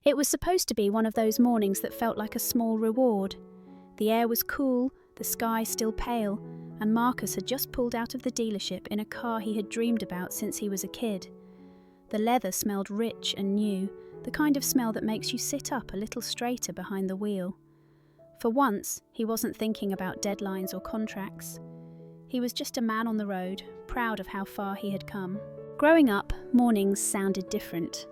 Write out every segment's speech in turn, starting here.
It was supposed to be one of those mornings that felt like a small reward. The air was cool, the sky still pale, and Marcus had just pulled out of the dealership in a car he had dreamed about since he was a kid. The leather smelled rich and new, the kind of smell that makes you sit up a little straighter behind the wheel. For once, he wasn't thinking about deadlines or contracts. He was just a man on the road, proud of how far he had come. Growing up, mornings sounded different.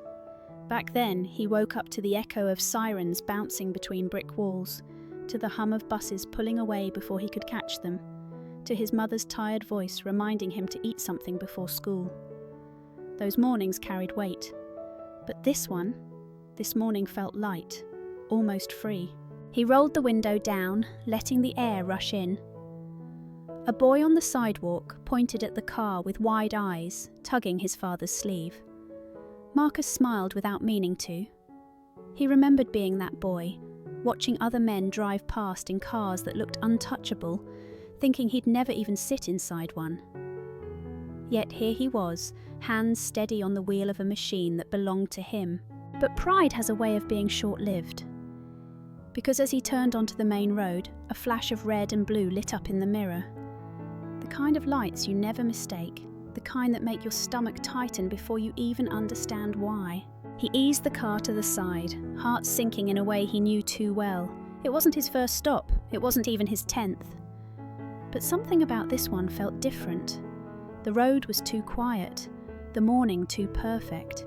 Back then, he woke up to the echo of sirens bouncing between brick walls, to the hum of buses pulling away before he could catch them, to his mother's tired voice reminding him to eat something before school. Those mornings carried weight. But this morning felt light, almost free. He rolled the window down, letting the air rush in. A boy on the sidewalk pointed at the car with wide eyes, tugging his father's sleeve. Marcus smiled without meaning to. He remembered being that boy, watching other men drive past in cars that looked untouchable, thinking he'd never even sit inside one. Yet here he was, hands steady on the wheel of a machine that belonged to him. But pride has a way of being short-lived. Because as he turned onto the main road, a flash of red and blue lit up in the mirror. The kind of lights you never mistake, the kind that make your stomach tighten before you even understand why. He eased the car to the side, heart sinking in a way he knew too well. It wasn't his first stop, it wasn't even his 10th. But something about this one felt different. The road was too quiet, the morning too perfect.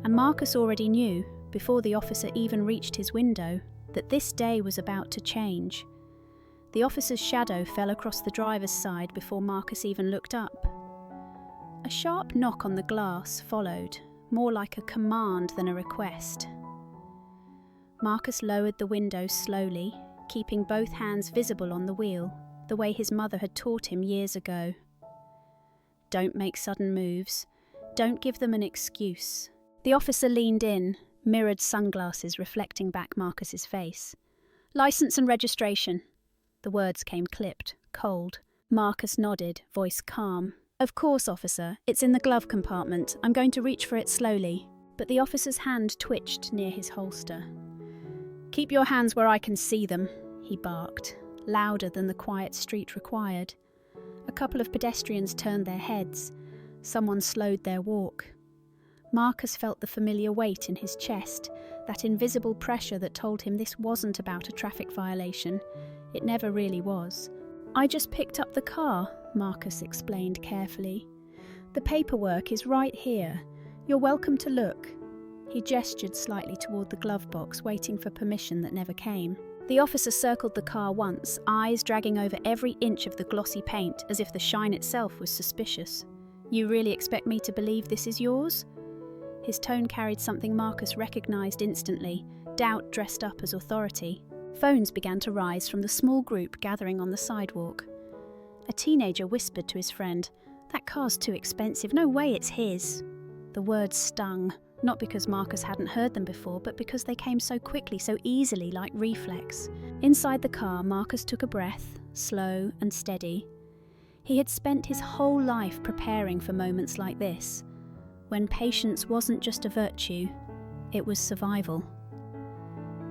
And Marcus already knew, before the officer even reached his window, that this day was about to change. The officer's shadow fell across the driver's side before Marcus even looked up. A sharp knock on the glass followed, more like a command than a request. Marcus lowered the window slowly, keeping both hands visible on the wheel, the way his mother had taught him years ago. Don't make sudden moves. Don't give them an excuse. The officer leaned in, mirrored sunglasses reflecting back Marcus's face. License and registration. The words came clipped, cold. Marcus nodded, voice calm. Of course, officer. It's in the glove compartment. I'm going to reach for it slowly. But the officer's hand twitched near his holster. Keep your hands where I can see them, he barked, louder than the quiet street required. A couple of pedestrians turned their heads. Someone slowed their walk. Marcus felt the familiar weight in his chest, that invisible pressure that told him this wasn't about a traffic violation. It never really was. I just picked up the car, Marcus explained carefully. The paperwork is right here. You're welcome to look. He gestured slightly toward the glove box, waiting for permission that never came. The officer circled the car once, eyes dragging over every inch of the glossy paint, as if the shine itself was suspicious. You really expect me to believe this is yours? His tone carried something Marcus recognized instantly, doubt dressed up as authority. Phones began to rise from the small group gathering on the sidewalk. A teenager whispered to his friend, "That car's too expensive, no way it's his." The words stung, not because Marcus hadn't heard them before, but because they came so quickly, so easily, like reflex. Inside the car, Marcus took a breath, slow and steady. He had spent his whole life preparing for moments like this, when patience wasn't just a virtue, it was survival.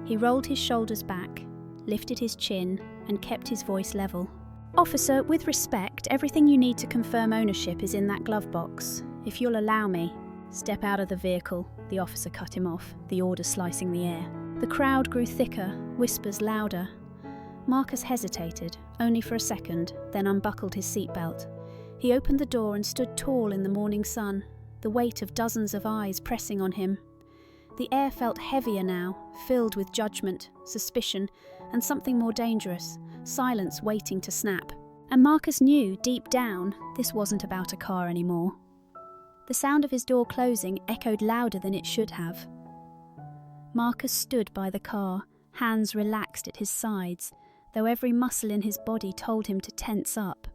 He rolled his shoulders back, lifted his chin, and kept his voice level. "Officer, with respect, everything you need to confirm ownership is in that glove box. If you'll allow me." "Step out of the vehicle," the officer cut him off, the order slicing the air. The crowd grew thicker, whispers louder. Marcus hesitated, only for a second, then unbuckled his seatbelt. He opened the door and stood tall in the morning sun, the weight of dozens of eyes pressing on him. The air felt heavier now, filled with judgment, suspicion, and something more dangerous, silence waiting to snap. And Marcus knew, deep down, this wasn't about a car anymore. The sound of his door closing echoed louder than it should have. Marcus stood by the car, hands relaxed at his sides, though every muscle in his body told him to tense up.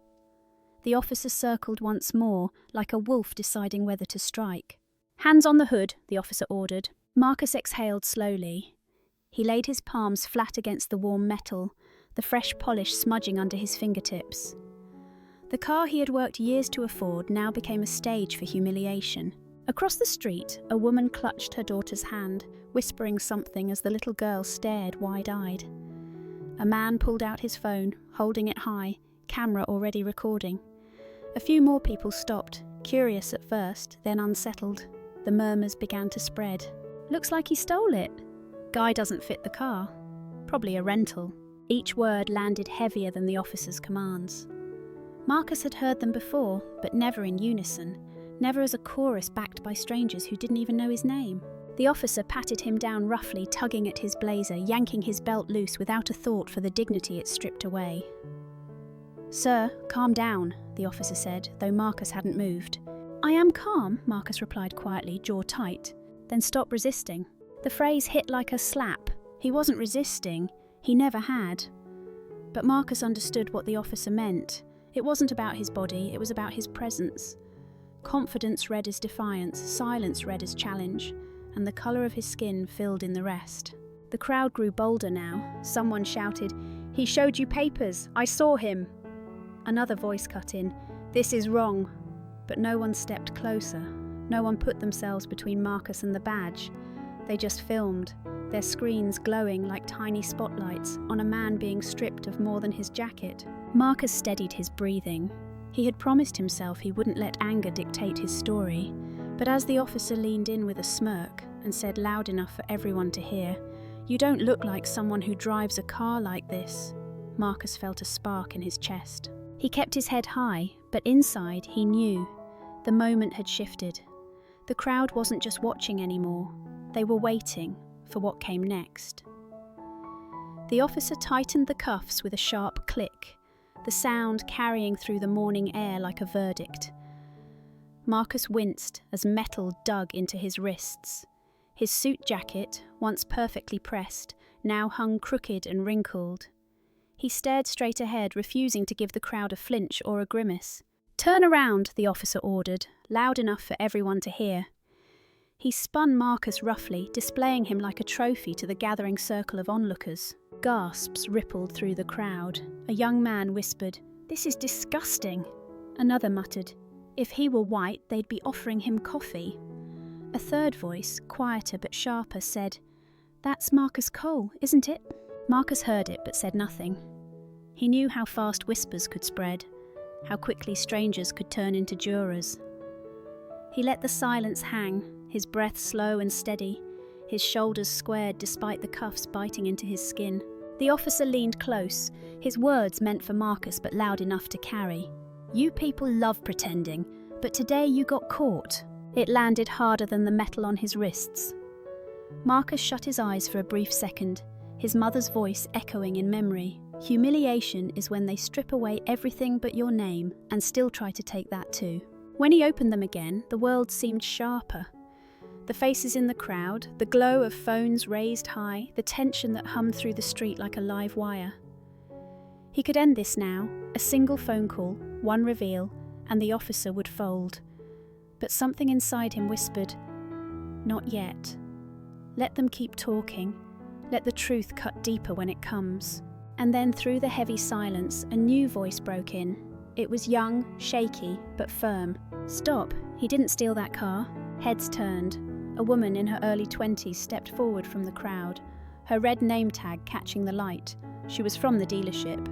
The officer circled once more, like a wolf deciding whether to strike. "Hands on the hood," the officer ordered. Marcus exhaled slowly. He laid his palms flat against the warm metal, the fresh polish smudging under his fingertips. The car he had worked years to afford now became a stage for humiliation. Across the street, a woman clutched her daughter's hand, whispering something as the little girl stared wide-eyed. A man pulled out his phone, holding it high, camera already recording. A few more people stopped, curious at first, then unsettled. The murmurs began to spread. "Looks like he stole it. Guy doesn't fit the car. Probably a rental." Each word landed heavier than the officer's commands. Marcus had heard them before, but never in unison, never as a chorus backed by strangers who didn't even know his name. The officer patted him down roughly, tugging at his blazer, yanking his belt loose without a thought for the dignity it stripped away. "Sir, calm down," the officer said, though Marcus hadn't moved. "I am calm," Marcus replied quietly, jaw tight. "Then stop resisting." The phrase hit like a slap. He wasn't resisting. He never had. But Marcus understood what the officer meant. It wasn't about his body, it was about his presence. Confidence read as defiance, silence read as challenge, and the colour of his skin filled in the rest. The crowd grew bolder now. Someone shouted, "He showed you papers! I saw him!" Another voice cut in, "This is wrong!" But no one stepped closer. No one put themselves between Marcus and the badge. They just filmed, their screens glowing like tiny spotlights on a man being stripped of more than his jacket. Marcus steadied his breathing. He had promised himself he wouldn't let anger dictate his story, but as the officer leaned in with a smirk and said loud enough for everyone to hear, "You don't look like someone who drives a car like this," Marcus felt a spark in his chest. He kept his head high, but inside he knew. The moment had shifted. The crowd wasn't just watching anymore. They were waiting for what came next. The officer tightened the cuffs with a sharp click, the sound carrying through the morning air like a verdict. Marcus winced as metal dug into his wrists. His suit jacket, once perfectly pressed, now hung crooked and wrinkled. He stared straight ahead, refusing to give the crowd a flinch or a grimace. "Turn around," the officer ordered, loud enough for everyone to hear. He spun Marcus roughly, displaying him like a trophy to the gathering circle of onlookers. Gasps rippled through the crowd. A young man whispered, "This is disgusting." Another muttered, "If he were white, they'd be offering him coffee." A third voice, quieter but sharper, said, "That's Marcus Cole, isn't it?" Marcus heard it but said nothing. He knew how fast whispers could spread, how quickly strangers could turn into jurors. He let the silence hang, his breath slow and steady, his shoulders squared despite the cuffs biting into his skin. The officer leaned close, his words meant for Marcus but loud enough to carry. "You people love pretending, but today you got caught." It landed harder than the metal on his wrists. Marcus shut his eyes for a brief second, his mother's voice echoing in memory. Humiliation is when they strip away everything but your name and still try to take that too. When he opened them again, the world seemed sharper. The faces in the crowd, the glow of phones raised high, the tension that hummed through the street like a live wire. He could end this now, a single phone call, one reveal, and the officer would fold. But something inside him whispered, "Not yet. Let them keep talking. Let the truth cut deeper when it comes." And then through the heavy silence, a new voice broke in. It was young, shaky, but firm. "Stop, he didn't steal that car." Heads turned. A woman in her early 20s stepped forward from the crowd, her red name tag catching the light. She was from the dealership.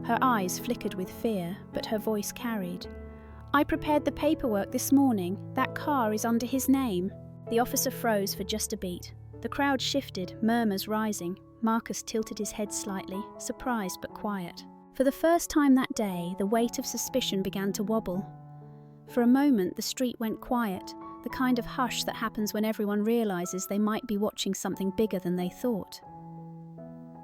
Her eyes flickered with fear, but her voice carried. "I prepared the paperwork this morning. That car is under his name." The officer froze for just a beat. The crowd shifted, murmurs rising. Marcus tilted his head slightly, surprised but quiet. For the first time that day, the weight of suspicion began to wobble. For a moment, the street went quiet, the kind of hush that happens when everyone realises they might be watching something bigger than they thought.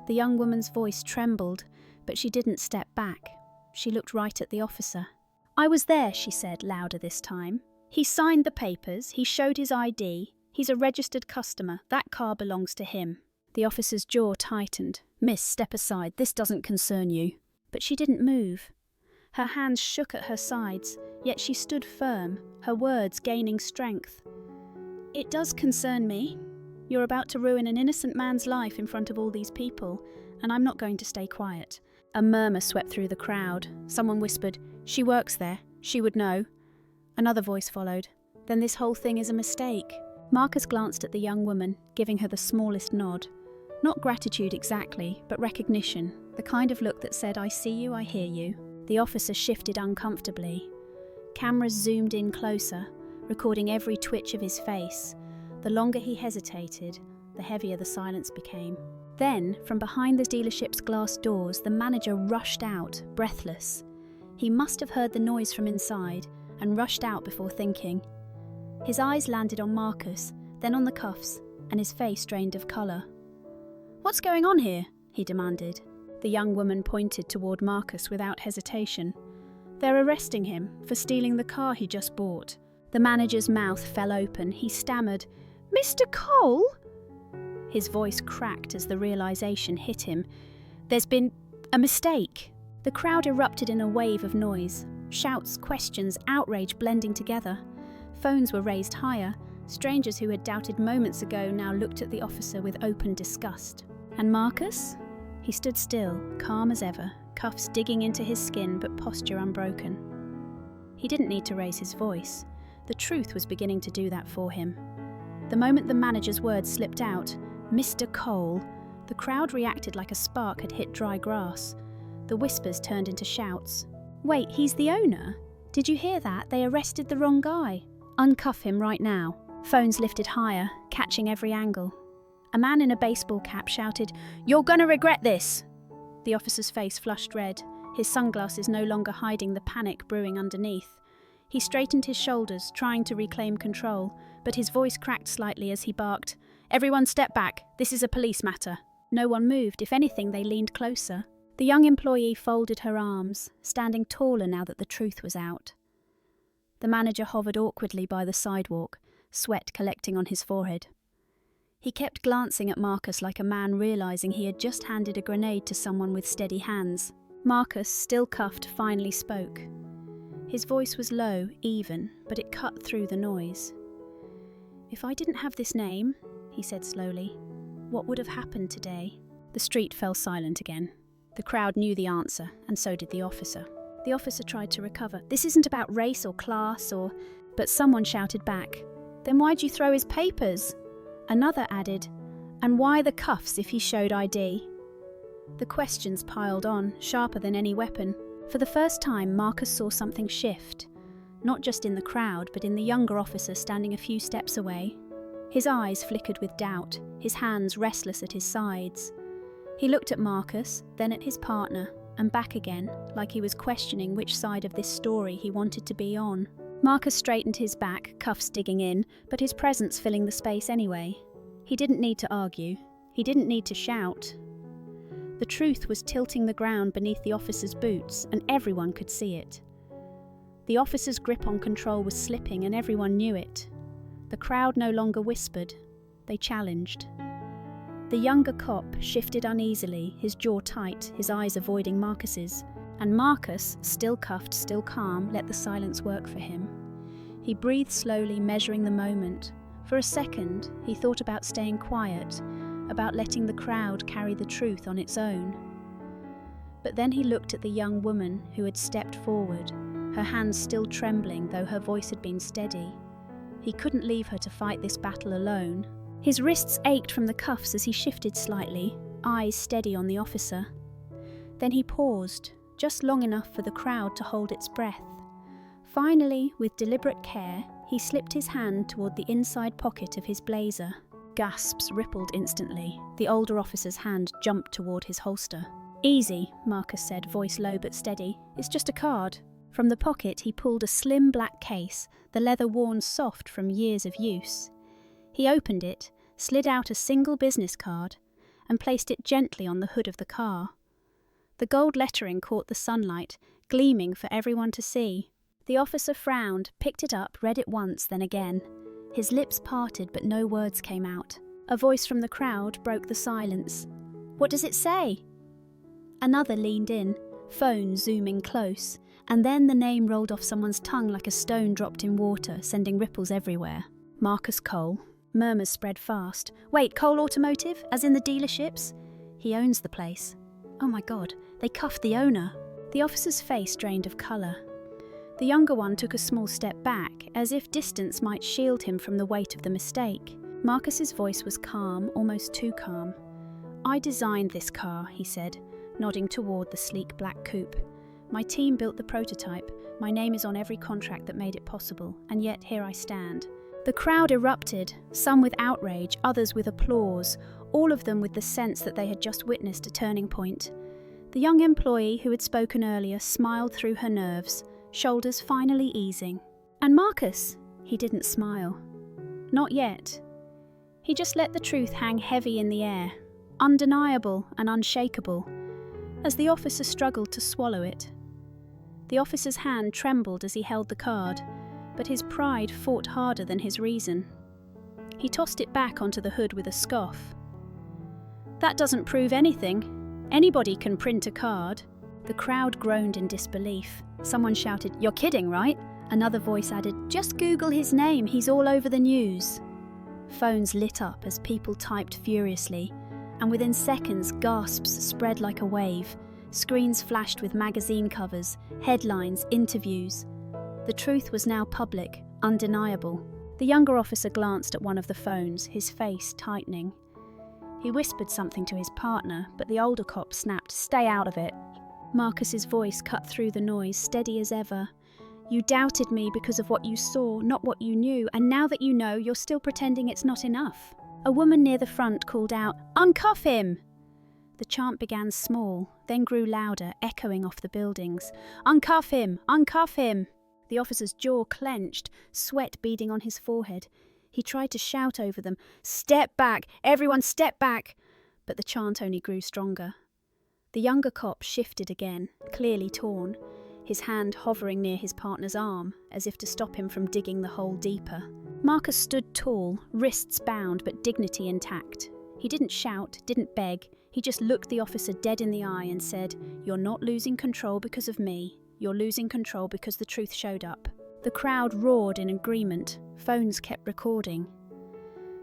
The young woman's voice trembled, but she didn't step back. She looked right at the officer. "I was there," she said, louder this time. "He signed the papers, he showed his ID. He's a registered customer. That car belongs to him." The officer's jaw tightened. "Miss, step aside. This doesn't concern you." But she didn't move. Her hands shook at her sides, yet she stood firm, her words gaining strength. "It does concern me. You're about to ruin an innocent man's life in front of all these people, and I'm not going to stay quiet." A murmur swept through the crowd. Someone whispered, "She works there. She would know." Another voice followed, Then this whole thing is a mistake. Marcus glanced at the young woman, giving her the smallest nod. Not gratitude exactly, but recognition, the kind of look that said, I see you, I hear you. The officer shifted uncomfortably. Cameras zoomed in closer, recording every twitch of his face. The longer he hesitated, the heavier the silence became. Then, from behind the dealership's glass doors, the manager rushed out, breathless. He must have heard the noise from inside and rushed out before thinking. His eyes landed on Marcus, then on the cuffs, and his face drained of colour. "What's going on here?" he demanded. The young woman pointed toward Marcus without hesitation. "They're arresting him for stealing the car he just bought." The manager's mouth fell open. He stammered, "Mr. Cole?" His voice cracked as the realization hit him. "There's been a mistake." The crowd erupted in a wave of noise. Shouts, questions, outrage blending together. Phones were raised higher. Strangers who had doubted moments ago now looked at the officer with open disgust. And Marcus? He stood still, calm as ever, cuffs digging into his skin but posture unbroken. He didn't need to raise his voice. The truth was beginning to do that for him. The moment the manager's words slipped out, "Mr. Cole," the crowd reacted like a spark had hit dry grass. The whispers turned into shouts. "Wait, he's the owner? Did you hear that? They arrested the wrong guy. Uncuff him right now." Phones lifted higher, catching every angle. A man in a baseball cap shouted, "You're gonna regret this!" The officer's face flushed red, his sunglasses no longer hiding the panic brewing underneath. He straightened his shoulders, trying to reclaim control, but his voice cracked slightly as he barked, "Everyone step back, this is a police matter." No one moved. If anything, they leaned closer. The young employee folded her arms, standing taller now that the truth was out. The manager hovered awkwardly by the sidewalk, sweat collecting on his forehead. He kept glancing at Marcus like a man realizing he had just handed a grenade to someone with steady hands. Marcus, still cuffed, finally spoke. His voice was low, even, but it cut through the noise. "If I didn't have this name," he said slowly, "what would have happened today?" The street fell silent again. The crowd knew the answer, and so did the officer. The officer tried to recover. "This isn't about race or class or..." But someone shouted back, "Then why'd you throw his papers?" Another added, "And why the cuffs if he showed ID?" The questions piled on, sharper than any weapon. For the first time, Marcus saw something shift, not just in the crowd, but in the younger officer standing a few steps away. His eyes flickered with doubt, his hands restless at his sides. He looked at Marcus, then at his partner, and back again, like he was questioning which side of this story he wanted to be on. Marcus straightened his back, cuffs digging in, but his presence filling the space anyway. He didn't need to argue. He didn't need to shout. The truth was tilting the ground beneath the officer's boots, and everyone could see it. The officer's grip on control was slipping, and everyone knew it. The crowd no longer whispered. They challenged. The younger cop shifted uneasily, his jaw tight, his eyes avoiding Marcus's. And Marcus, still cuffed, still calm, let the silence work for him. He breathed slowly, measuring the moment. For a second, he thought about staying quiet, about letting the crowd carry the truth on its own. But then he looked at the young woman who had stepped forward, her hands still trembling though her voice had been steady. He couldn't leave her to fight this battle alone. His wrists ached from the cuffs as he shifted slightly, eyes steady on the officer. Then he paused, just long enough for the crowd to hold its breath. Finally, with deliberate care, he slipped his hand toward the inside pocket of his blazer. Gasps rippled instantly. The older officer's hand jumped toward his holster. "Easy," Marcus said, voice low but steady. "It's just a card." From the pocket he pulled a slim black case, the leather worn soft from years of use. He opened it, slid out a single business card, and placed it gently on the hood of the car. The gold lettering caught the sunlight, gleaming for everyone to see. The officer frowned, picked it up, read it once, then again. His lips parted, but no words came out. A voice from the crowd broke the silence. "What does it say?" Another leaned in, phone zooming close, and then the name rolled off someone's tongue like a stone dropped in water, sending ripples everywhere. Marcus Cole. Murmurs spread fast. "Wait, Cole Automotive? As in the dealerships? He owns the place. Oh my God, they cuffed the owner." The officer's face drained of colour. The younger one took a small step back, as if distance might shield him from the weight of the mistake. Marcus's voice was calm, almost too calm. "I designed this car," he said, nodding toward the sleek black coupe. "My team built the prototype. My name is on every contract that made it possible, and yet here I stand." The crowd erupted, some with outrage, others with applause, all of them with the sense that they had just witnessed a turning point. The young employee who had spoken earlier smiled through her nerves, shoulders finally easing. And Marcus? He didn't smile. Not yet. He just let the truth hang heavy in the air, undeniable and unshakable, as the officer struggled to swallow it. The officer's hand trembled as he held the card, but his pride fought harder than his reason. He tossed it back onto the hood with a scoff. "That doesn't prove anything. Anybody can print a card." The crowd groaned in disbelief. Someone shouted, "You're kidding, right?" Another voice added, "Just Google his name, he's all over the news." Phones lit up as people typed furiously, and within seconds gasps spread like a wave. Screens flashed with magazine covers, headlines, interviews. The truth was now public, undeniable. The younger officer glanced at one of the phones, his face tightening. He whispered something to his partner, but the older cop snapped, "Stay out of it." Marcus's voice cut through the noise, steady as ever. "You doubted me because of what you saw, not what you knew, and now that you know, you're still pretending it's not enough." A woman near the front called out, "Uncuff him!" The chant began small, then grew louder, echoing off the buildings. "Uncuff him! Uncuff him!" The officer's jaw clenched, sweat beading on his forehead. He tried to shout over them, "Step back! Everyone step back!" But the chant only grew stronger. The younger cop shifted again, clearly torn, his hand hovering near his partner's arm, as if to stop him from digging the hole deeper. Marcus stood tall, wrists bound but dignity intact. He didn't shout, didn't beg, he just looked the officer dead in the eye and said, "You're not losing control because of me, you're losing control because the truth showed up." The crowd roared in agreement, phones kept recording.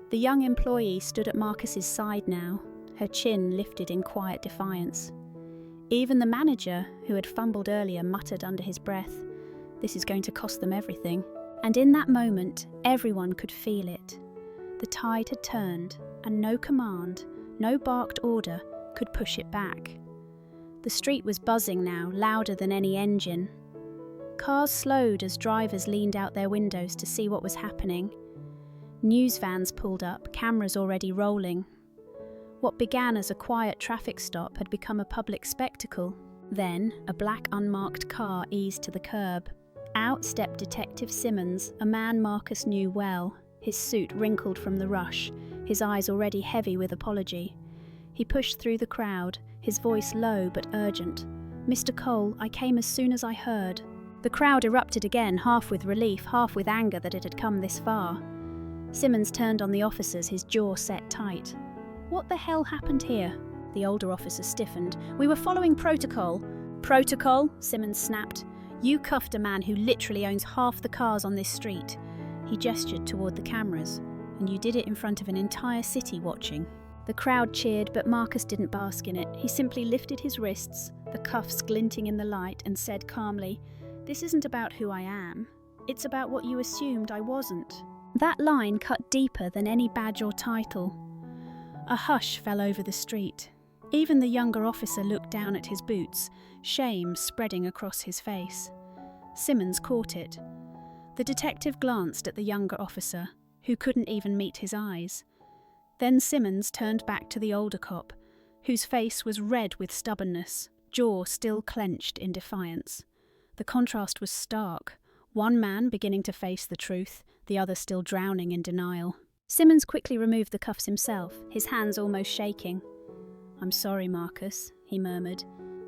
The young employee stood at Marcus's side now, her chin lifted in quiet defiance. Even the manager, who had fumbled earlier, muttered under his breath, "This is going to cost them everything." And in that moment, everyone could feel it. The tide had turned, and no command, no barked order could push it back. The street was buzzing now, louder than any engine. Cars slowed as drivers leaned out their windows to see what was happening. News vans pulled up, cameras already rolling. What began as a quiet traffic stop had become a public spectacle. Then, a black unmarked car eased to the curb. Out stepped Detective Simmons, a man Marcus knew well, his suit wrinkled from the rush, his eyes already heavy with apology. He pushed through the crowd, his voice low but urgent. "Mr. Cole, I came as soon as I heard." The crowd erupted again, half with relief, half with anger that it had come this far. Simmons turned on the officers, his jaw set tight. "What the hell happened here?" The older officer stiffened. "We were following protocol." "Protocol?" Simmons snapped. "You cuffed a man who literally owns half the cars on this street." He gestured toward the cameras. "And you did it in front of an entire city watching." The crowd cheered, but Marcus didn't bask in it. He simply lifted his wrists, the cuffs glinting in the light, and said calmly, "This isn't about who I am. It's about what you assumed I wasn't." That line cut deeper than any badge or title. A hush fell over the street. Even the younger officer looked down at his boots, shame spreading across his face. Simmons caught it. The detective glanced at the younger officer, who couldn't even meet his eyes. Then Simmons turned back to the older cop, whose face was red with stubbornness, jaw still clenched in defiance. The contrast was stark, one man beginning to face the truth, the other still drowning in denial. Simmons quickly removed the cuffs himself, his hands almost shaking. "I'm sorry, Marcus," he murmured,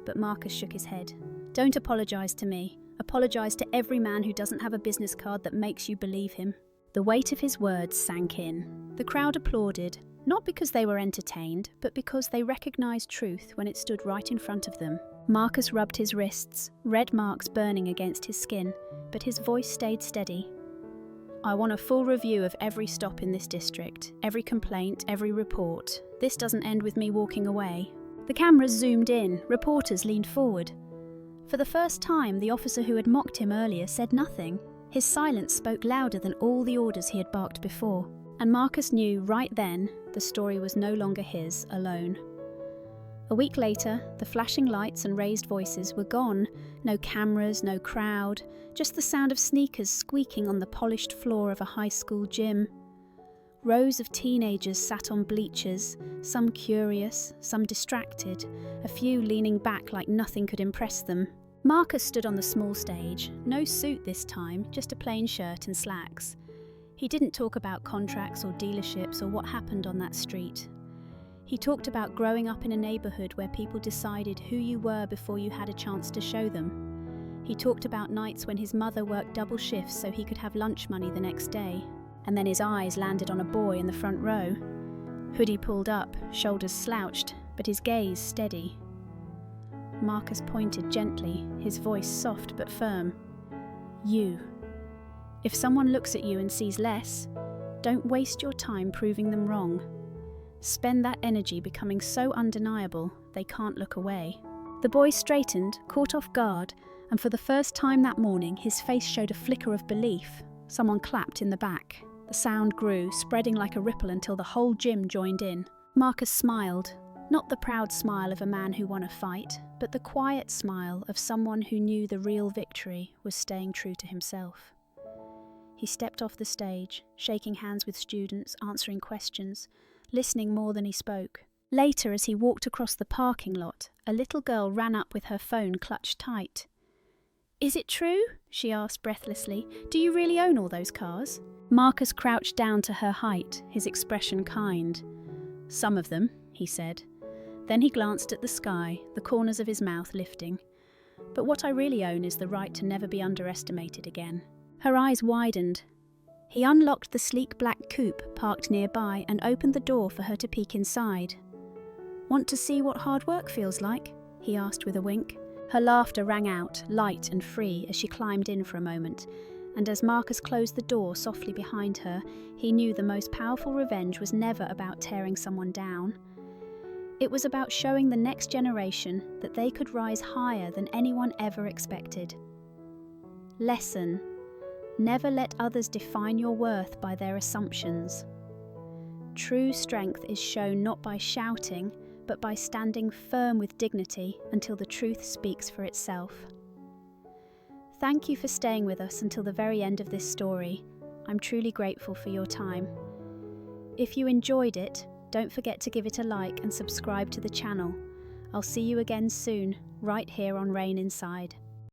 but Marcus shook his head. "Don't apologise to me. Apologise to every man who doesn't have a business card that makes you believe him." The weight of his words sank in. The crowd applauded, not because they were entertained, but because they recognised truth when it stood right in front of them. Marcus rubbed his wrists, red marks burning against his skin, but his voice stayed steady. "I want a full review of every stop in this district, every complaint, every report. This doesn't end with me walking away." The cameras zoomed in, reporters leaned forward. For the first time, the officer who had mocked him earlier said nothing. His silence spoke louder than all the orders he had barked before, and Marcus knew right then the story was no longer his alone. A week later, the flashing lights and raised voices were gone. No cameras, no crowd, just the sound of sneakers squeaking on the polished floor of a high school gym. Rows of teenagers sat on bleachers, some curious, some distracted, a few leaning back like nothing could impress them. Marcus stood on the small stage, no suit this time, just a plain shirt and slacks. He didn't talk about contracts or dealerships or what happened on that street. He talked about growing up in a neighbourhood where people decided who you were before you had a chance to show them. He talked about nights when his mother worked double shifts so he could have lunch money the next day. And then his eyes landed on a boy in the front row. Hoodie pulled up, shoulders slouched, but his gaze steady. Marcus pointed gently, his voice soft but firm. You. If someone looks at you and sees less, don't waste your time proving them wrong. Spend that energy becoming so undeniable they can't look away. The boy straightened, caught off guard, and for the first time that morning his face showed a flicker of belief. Someone clapped in the back. The sound grew, spreading like a ripple until the whole gym joined in. Marcus smiled, not the proud smile of a man who won a fight, but the quiet smile of someone who knew the real victory was staying true to himself. He stepped off the stage, shaking hands with students, answering questions, listening more than he spoke. Later, as he walked across the parking lot, a little girl ran up with her phone clutched tight. "Is it true?" she asked breathlessly. "Do you really own all those cars?" Marcus crouched down to her height, his expression kind. "Some of them," he said. Then he glanced at the sky, the corners of his mouth lifting. "But what I really own is the right to never be underestimated again." Her eyes widened. He unlocked the sleek black coupe parked nearby and opened the door for her to peek inside. "Want to see what hard work feels like?" he asked with a wink. Her laughter rang out, light and free, as she climbed in for a moment, and as Marcus closed the door softly behind her, he knew the most powerful revenge was never about tearing someone down. It was about showing the next generation that they could rise higher than anyone ever expected. Lesson: never let others define your worth by their assumptions. True strength is shown not by shouting, but by standing firm with dignity until the truth speaks for itself. Thank you for staying with us until the very end of this story. I'm truly grateful for your time. If you enjoyed it, don't forget to give it a like and subscribe to the channel. I'll see you again soon, right here on Rain Inside.